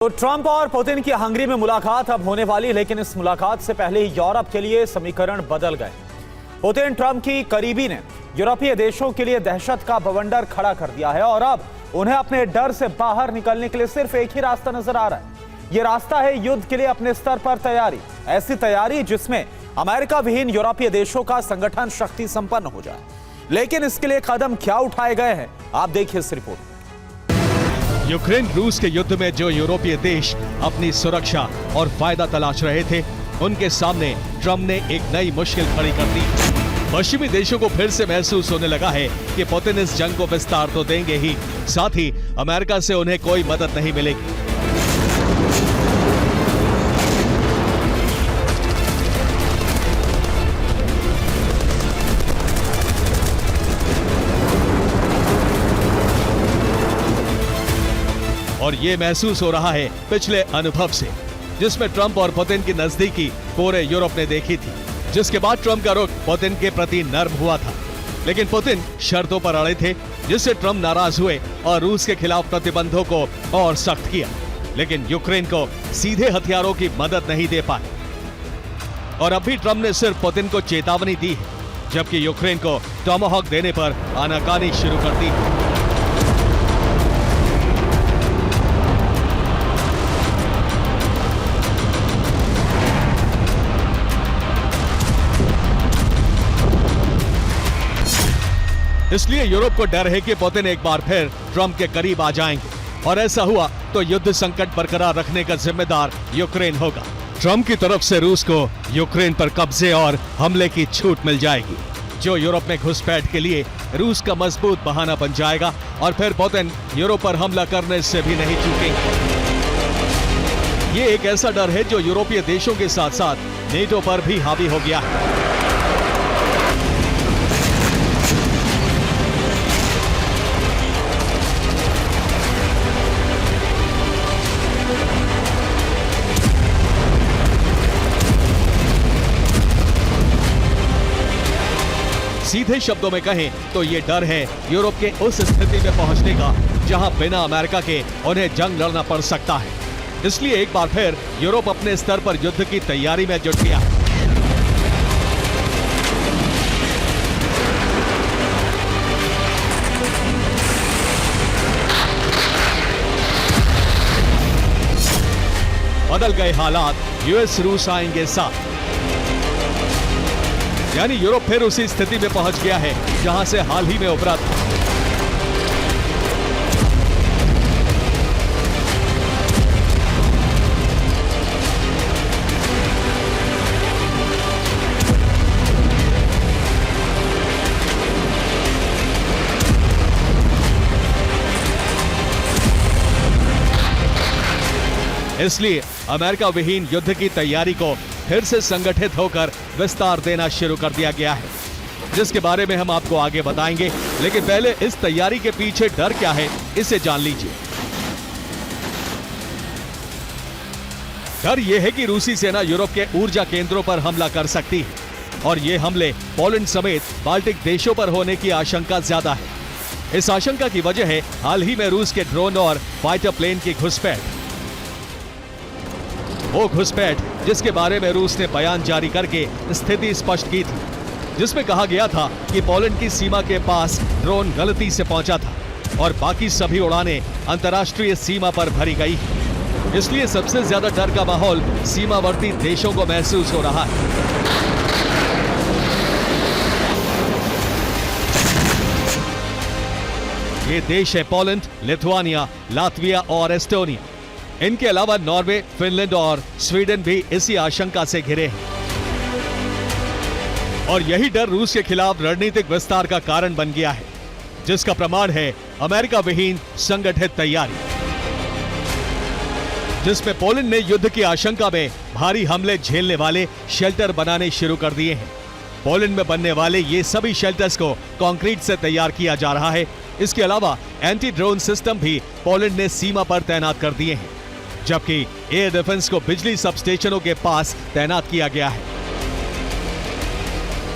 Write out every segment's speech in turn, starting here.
तो ट्रंप और पुतिन की हंगरी में मुलाकात अब होने वाली, लेकिन इस मुलाकात से पहले ही यूरोप के लिए समीकरण बदल गए। पुतिन ट्रंप की करीबी ने यूरोपीय देशों के लिए दहशत का बवंडर खड़ा कर दिया है और अब उन्हें अपने डर से बाहर निकलने के लिए सिर्फ एक ही रास्ता नजर आ रहा है। यह रास्ता है युद्ध के लिए अपने स्तर पर तैयारी, ऐसी तैयारी जिसमें अमेरिका विहीन यूरोपीय देशों का संगठन शक्ति संपन्न हो जाए। लेकिन इसके लिए कदम क्या उठाए गए हैं, आप देखिए इस रिपोर्ट। यूक्रेन रूस के युद्ध में जो यूरोपीय देश अपनी सुरक्षा और फायदा तलाश रहे थे, उनके सामने ट्रंप ने एक नई मुश्किल खड़ी कर दी। पश्चिमी देशों को फिर से महसूस होने लगा है कि पुतिन इस जंग को विस्तार तो देंगे ही, साथ ही अमेरिका से उन्हें कोई मदद नहीं मिलेगी। और ये महसूस हो रहा है पिछले अनुभव से, जिसमें ट्रंप और पुतिन की नजदीकी पूरे यूरोप ने देखी थी, जिसके बाद ट्रंप का रुख पुतिन के प्रति नर्म हुआ था। लेकिन पुतिन शर्तों पर अड़े थे, जिससे ट्रंप नाराज हुए और रूस के खिलाफ प्रतिबंधों को और सख्त किया। लेकिन यूक्रेन को सीधे हथियारों की मदद नहीं दे पाए और अब भी ट्रंप ने सिर्फ पुतिन को चेतावनी दी है, जबकि यूक्रेन को टॉमाहॉक देने पर आनाकानी शुरू कर दी। इसलिए यूरोप को डर है कि पुतिन एक बार फिर ट्रंप के करीब आ जाएंगे और ऐसा हुआ तो युद्ध संकट बरकरार रखने का जिम्मेदार यूक्रेन होगा। ट्रंप की तरफ से रूस को यूक्रेन पर कब्जे और हमले की छूट मिल जाएगी, जो यूरोप में घुसपैठ के लिए रूस का मजबूत बहाना बन जाएगा और फिर पुतिन यूरोप पर हमला करने से भी नहीं चूकेंगे। ये एक ऐसा डर है जो यूरोपीय देशों के साथ साथ नेटो पर भी हावी हो गया है। सीधे शब्दों में कहें तो ये डर है यूरोप के उस स्थिति में पहुंचने का जहां बिना अमेरिका के उन्हें जंग लड़ना पड़ सकता है। इसलिए एक बार फिर यूरोप अपने स्तर पर युद्ध की तैयारी में जुट गया है। बदल गए हालात, यूएस रूस आएंगे साथ, यानी यूरोप फिर उसी स्थिति में पहुंच गया है जहां से हाल ही में उभरा था। इसलिए अमेरिका विहीन युद्ध की तैयारी को फिर से संगठित होकर विस्तार देना शुरू कर दिया गया है, जिसके बारे में हम आपको आगे बताएंगे। लेकिन पहले इस तैयारी के पीछे डर क्या है, इसे जान लीजिए। डर यह है कि रूसी सेना यूरोप के ऊर्जा केंद्रों पर हमला कर सकती है और ये हमले पोलैंड समेत बाल्टिक देशों पर होने की आशंका ज्यादा है। इस आशंका की वजह है हाल ही में रूस के ड्रोन और फाइटर प्लेन की घुसपैठ। वो घुसपैठ जिसके बारे में रूस ने बयान जारी करके स्थिति स्पष्ट की थी, जिसमें कहा गया था कि पोलैंड की सीमा के पास ड्रोन गलती से पहुंचा था और बाकी सभी उड़ानें अंतर्राष्ट्रीय सीमा पर भरी गई। इसलिए सबसे ज्यादा डर का माहौल सीमावर्ती देशों को महसूस हो रहा है। ये देश है पोलैंड, लिथुआनिया, लातविया और एस्टोनिया। इनके अलावा नॉर्वे, फिनलैंड और स्वीडन भी इसी आशंका से घिरे हैं और यही डर रूस के खिलाफ रणनीतिक विस्तार का कारण बन गया है, जिसका प्रमाण है अमेरिका विहीन संगठित तैयारी, जिसमें पोलैंड ने युद्ध की आशंका में भारी हमले झेलने वाले शेल्टर बनाने शुरू कर दिए हैं। पोलैंड में बनने वाले ये सभी शेल्टर्स को कंक्रीट से तैयार किया जा रहा है। इसके अलावा एंटी ड्रोन सिस्टम भी पोलैंड ने सीमा पर तैनात कर दिए हैं, जबकि एयर डिफेंस को बिजली सबस्टेशनों के पास तैनात किया गया है।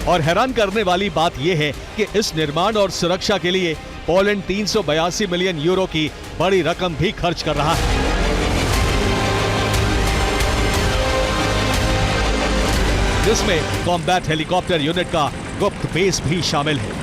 और हैरान करने वाली बात यह है कि इस निर्माण और सुरक्षा के लिए पोलैंड 382 मिलियन यूरो की बड़ी रकम भी खर्च कर रहा है। जिसमें कॉम्बैट हेलीकॉप्टर यूनिट का गुप्त बेस भी शामिल है।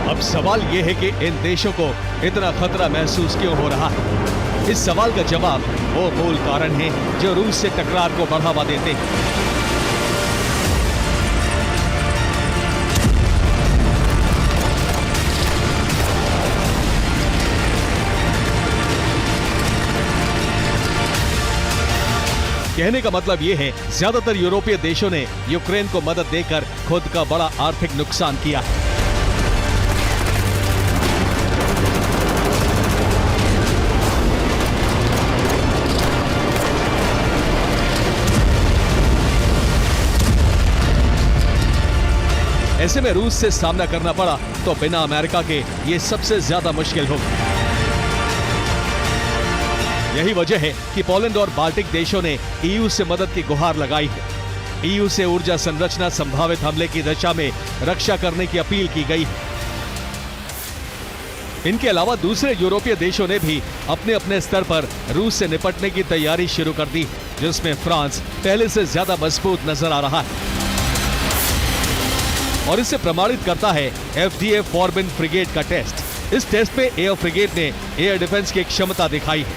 अब सवाल यह है कि इन देशों को इतना खतरा महसूस क्यों हो रहा है। इस सवाल का जवाब वो मूल कारण है जो रूस से टकरार को बढ़ावा देते हैं। कहने का मतलब यह है, ज्यादातर यूरोपीय देशों ने यूक्रेन को मदद देकर खुद का बड़ा आर्थिक नुकसान किया है। ऐसे में रूस से सामना करना पड़ा तो बिना अमेरिका के ये सबसे ज्यादा मुश्किल होगा। यही वजह है कि पोलैंड और बाल्टिक देशों ने ईयू से मदद की गुहार लगाई है। ईयू से ऊर्जा संरचना संभावित हमले की दशा में रक्षा करने की अपील की गई है। इनके अलावा दूसरे यूरोपीय देशों ने भी अपने अपने स्तर पर रूस से निपटने की तैयारी शुरू कर दी, जिसमें फ्रांस पहले से ज्यादा मजबूत नजर आ रहा है और इसे प्रमाणित करता है एफडीए फॉर्बिन फ्रिगेट का टेस्ट। इस टेस्ट में एयर फ्रिगेट ने एयर डिफेंस की क्षमता दिखाई है,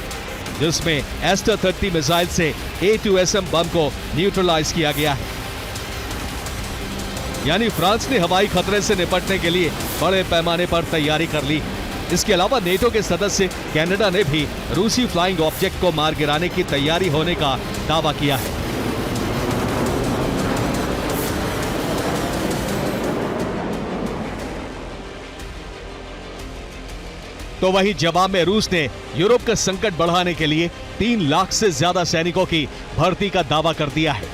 जिसमें एस्टर 30 मिसाइल से A2SM बम को न्यूट्रलाइज किया गया है। यानी फ्रांस ने हवाई खतरे से निपटने के लिए बड़े पैमाने पर तैयारी कर ली। इसके अलावा नेटो के सदस्य कनाडा ने भी रूसी फ्लाइंग ऑब्जेक्ट को मार गिराने की तैयारी होने का दावा किया है। तो वहीं जवाब में रूस ने यूरोप का संकट बढ़ाने के लिए 3 लाख से ज्यादा सैनिकों की भर्ती का दावा कर दिया है।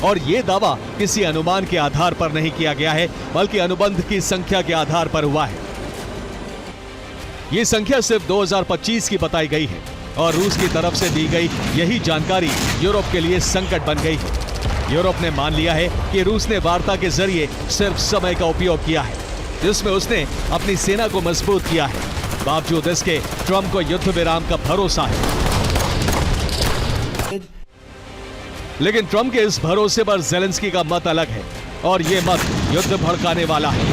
और यह दावा किसी अनुमान के आधार पर नहीं किया गया है, बल्कि अनुबंध की संख्या के आधार पर हुआ है। यह संख्या सिर्फ 2025 की बताई गई है और रूस की तरफ से दी गई यही जानकारी यूरोप के लिए संकट बन गई है। यूरोप ने मान लिया है कि रूस ने वार्ता के जरिए सिर्फ समय का उपयोग किया है, जिसमें उसने अपनी सेना को मजबूत किया है। बावजूद इसके ट्रंप को युद्ध विराम का भरोसा है, लेकिन ट्रंप के इस भरोसे पर ज़ेलेंस्की का मत अलग है और ये मत युद्ध भड़काने वाला है।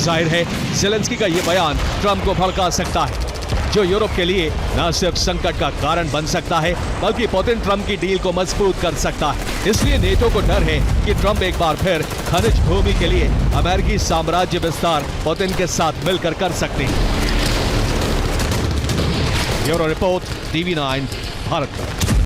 जाहिर है ज़ेलेंस्की का यह बयान ट्रंप को भड़का सकता है, जो यूरोप के लिए न सिर्फ संकट का कारण बन सकता है, बल्कि पुतिन ट्रंप की डील को मजबूत कर सकता है। इसलिए नेटो को डर है कि ट्रंप एक बार फिर खनिज भूमि के लिए अमेरिकी साम्राज्य विस्तार पुतिन के साथ मिलकर कर सकते हैं। Bureau report, TV9 Bharat.